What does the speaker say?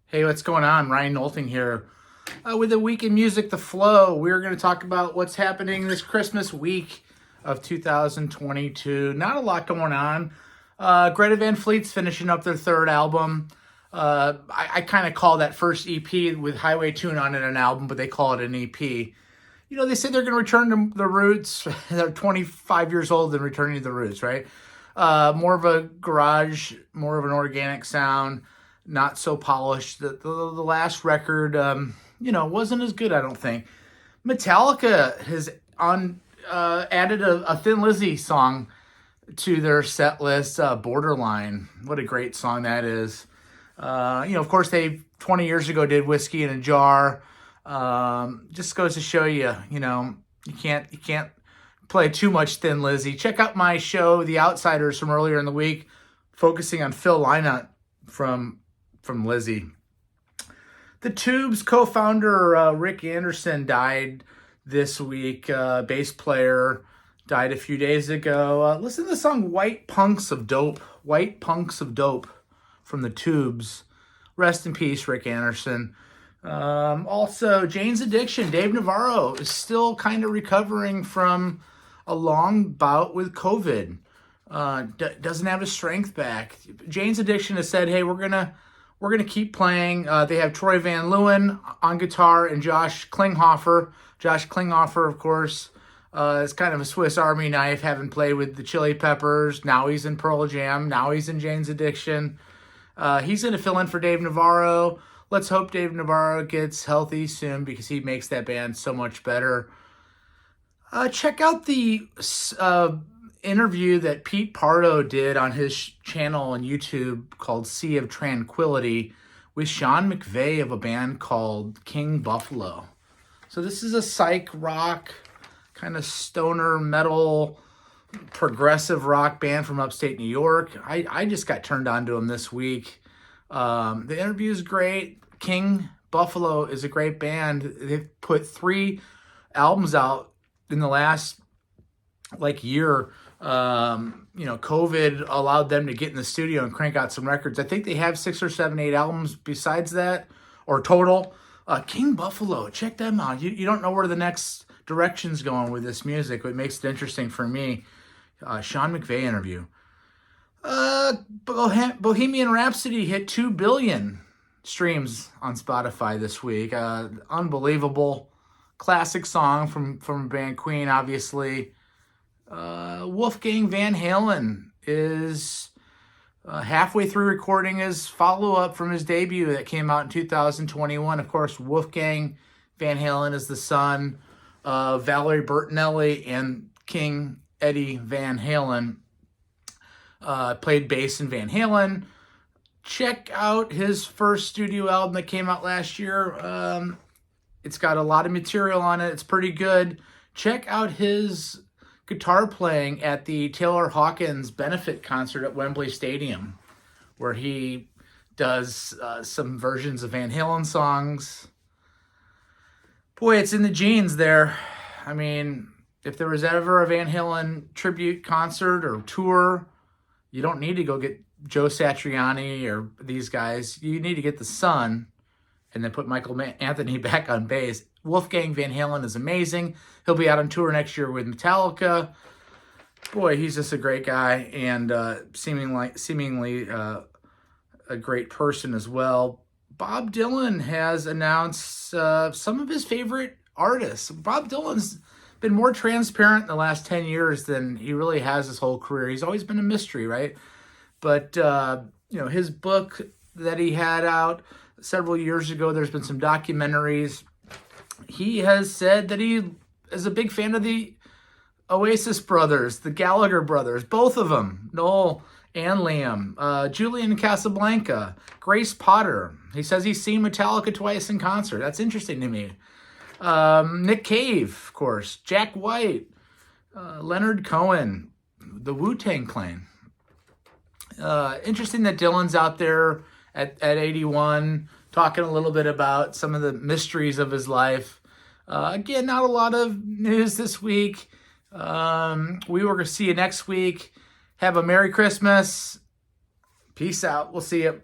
Hey, what's going on? Ryan Nolting here. With the week in music, The Flow, we're going to talk about what's happening this Christmas week of 2022. Not a lot going on. Greta Van Fleet's finishing up their third album. I kind of call that first EP with Highway Tune on it an album, but they call it an EP. You know, they say they're going to return to the roots. They're 25 years old and returning to the roots, right? More of a garage, more of an organic sound, not so polished. The last record, wasn't as good, I don't think. Metallica has added a Thin Lizzy song to their set list, Borderline. What a great song that is. Of course, they 20 years ago did Whiskey in a Jar. Just goes to show you, you can't play too much Thin Lizzy. Check out my show, The Outsiders, from earlier in the week, focusing on Phil Lynott from Lizzy. The Tubes co-founder Rick Anderson died this week. Bass player died a few days ago. Listen to the song White Punks of Dope. White Punks of Dope from the Tubes. Rest in peace, Rick Anderson. Also, Jane's Addiction. Dave Navarro is still kind of recovering from a long bout with COVID. Doesn't have his strength back. Jane's Addiction has said, hey, we're gonna keep playing. They have Troy Van Leeuwen on guitar and Josh Klinghoffer. Josh Klinghoffer, of course, is kind of a Swiss Army knife, having played with the Chili Peppers. Now he's in Pearl Jam. Now he's in Jane's Addiction. He's going to fill in for Dave Navarro. Let's hope Dave Navarro gets healthy soon because he makes that band so much better. Check out the interview that Pete Pardo did on his channel on YouTube called Sea of Tranquility with Sean McVeigh of a band called King Buffalo. So this is a psych rock, kind of stoner metal, progressive rock band from upstate New York. I just got turned on to them this week. The interview is great. King Buffalo is a great band. They've put 3 albums out in the last year. COVID allowed them to get in the studio and crank out some records. I think they have 6 or 7, 8 albums besides that, or total. King Buffalo, check them out. You don't know where the next direction's going with this music. What makes it interesting for me. Sean McVeigh interview. Bohemian Rhapsody hit 2 billion streams on Spotify this week. Unbelievable. Classic song from band Queen, obviously. Wolfgang Van Halen is halfway through recording his follow-up from his debut that came out in 2021. Of course, Wolfgang Van Halen is the son of Valerie Bertinelli and King Eddie Van Halen. Played bass in Van Halen. Check out his first studio album that came out last year. It's got a lot of material on it. It's pretty good. Check out his guitar playing at the Taylor Hawkins benefit concert at Wembley Stadium, where he does some versions of Van Halen songs. Boy, it's in the genes there. I mean, if there was ever a Van Halen tribute concert or tour, you don't need to go get Joe Satriani or these guys. You need to get the son and then put Michael Anthony back on bass. Wolfgang Van Halen is amazing. He'll be out on tour next year with Metallica. Boy, he's just a great guy and seemingly a great person as well. Bob Dylan has announced some of his favorite artists. Bob Dylan's been more transparent in the last 10 years than he really has his whole career. He's always been a mystery, right? But, his book that he had out several years ago, there's been some documentaries. He has said that he is a big fan of the Oasis brothers, the Gallagher brothers, both of them, Noel and Liam, Julian Casablanca, Grace Potter. He says he's seen Metallica twice in concert. That's interesting to me. Nick Cave, of course, Jack White, Leonard Cohen, the Wu-Tang Clan. Interesting that Dylan's out there at 81, talking a little bit about some of the mysteries of his life. Again, not a lot of news this week. We were going to see you next week. Have a Merry Christmas. Peace out. We'll see you.